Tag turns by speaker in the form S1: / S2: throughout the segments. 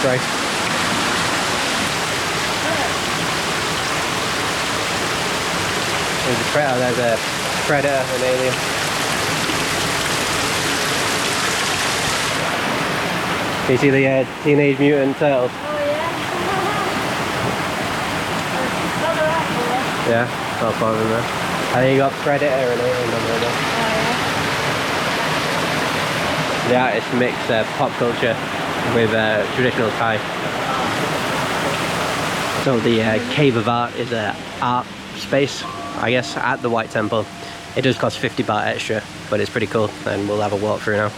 S1: Sorry. There's a predator, an alien. Can you see the Teenage Mutant Turtles?
S2: Oh yeah.
S1: Yeah, all four of them there. And then you got Predator and alien on there. The artist mixed pop culture with traditional Thai. So the Cave of Art is an art space, I guess, at the White Temple. It does cost 50 baht extra, but it's pretty cool, and we'll have a walk through now.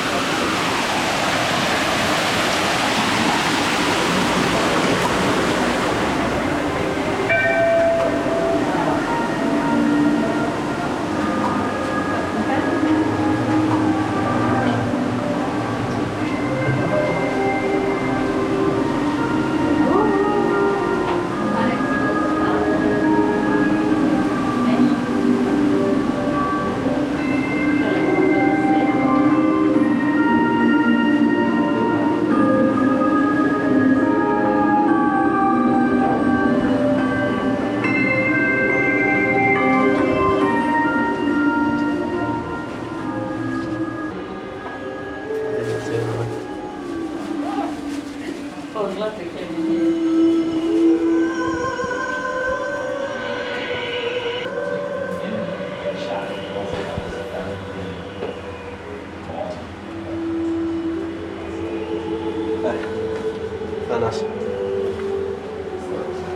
S1: Oh, nice.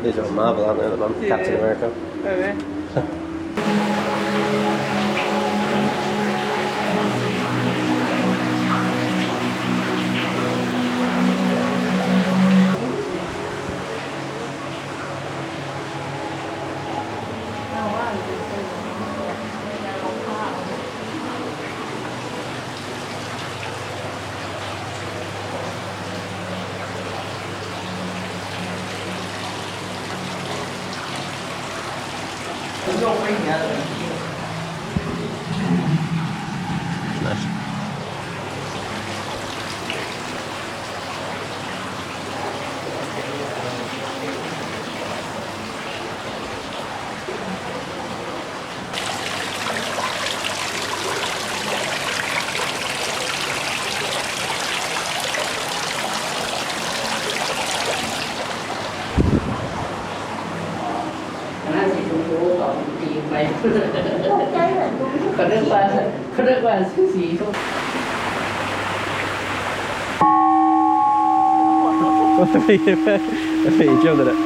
S1: These are Marvel, aren't they, at the moment? Yeah, Captain America.
S2: Oh, yeah.
S1: Nice. What the fuck? You jumped at it.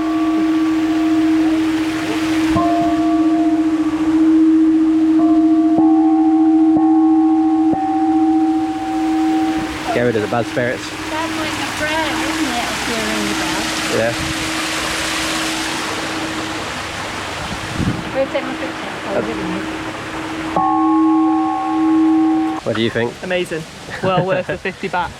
S1: Get rid of the bad spirits.
S2: That's like a prayer, isn't it? If you're ringing the bell.
S1: Yeah.
S2: Go take my picture.
S1: What do you think?
S3: Amazing. Well worth the 50 baht.